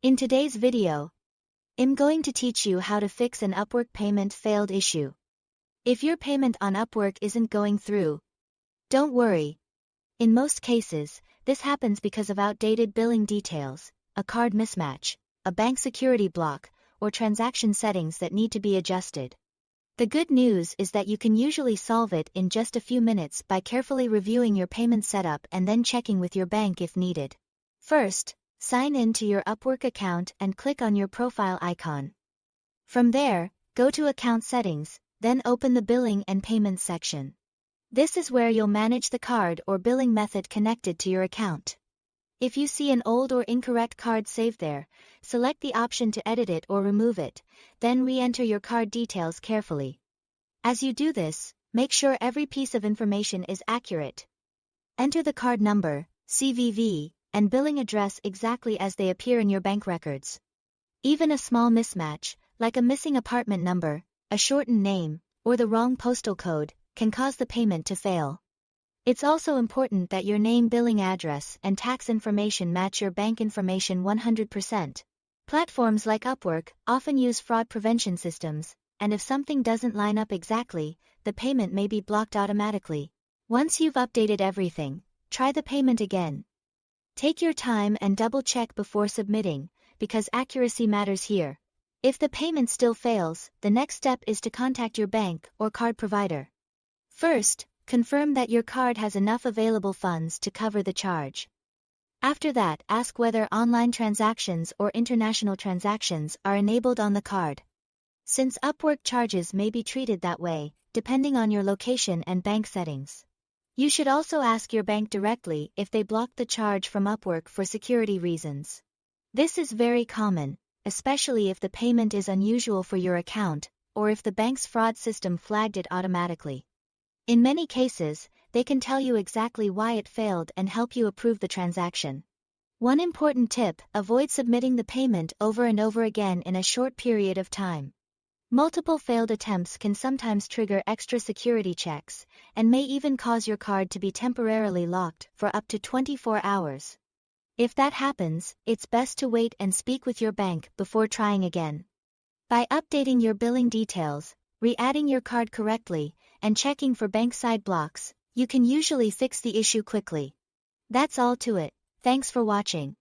In today's video, I'm going to teach you how to fix an Upwork payment failed issue. If your payment on Upwork isn't going through, don't worry. In most cases, this happens because of outdated billing details, a card mismatch, a bank security block, or transaction settings that need to be adjusted. The good news is that you can usually solve it in just a few minutes by carefully reviewing your payment setup and then checking with your bank if needed. First, sign in to your Upwork account and click on your profile icon. From there, go to Account Settings, then open the Billing and Payments section. This is where you'll manage the card or billing method connected to your account. If you see an old or incorrect card saved there, select the option to edit it or remove it, then re-enter your card details carefully. As you do this, make sure every piece of information is accurate. Enter the card number, CVV, and billing address exactly as they appear in your bank records. Even a small mismatch, like a missing apartment number, a shortened name, or the wrong postal code, can cause the payment to fail. It's also important that your name, billing address, and tax information match your bank information 100%. Platforms like Upwork often use fraud prevention systems, and if something doesn't line up exactly, the payment may be blocked automatically. Once you've updated everything, try the payment again. Take your time and double-check before submitting, because accuracy matters here. If the payment still fails, the next step is to contact your bank or card provider. First, confirm that your card has enough available funds to cover the charge. After that, ask whether online transactions or international transactions are enabled on the card. Since Upwork charges may be treated that way, depending on your location and bank settings. You should also ask your bank directly if they blocked the charge from Upwork for security reasons. This is very common, especially if the payment is unusual for your account, or if the bank's fraud system flagged it automatically. In many cases, they can tell you exactly why it failed and help you approve the transaction. One important tip: avoid submitting the payment over and over again in a short period of time. Multiple failed attempts can sometimes trigger extra security checks, and may even cause your card to be temporarily locked for up to 24 hours. If that happens, it's best to wait and speak with your bank before trying again. By updating your billing details, re-adding your card correctly, and checking for bank-side blocks, you can usually fix the issue quickly. That's all to it. Thanks for watching.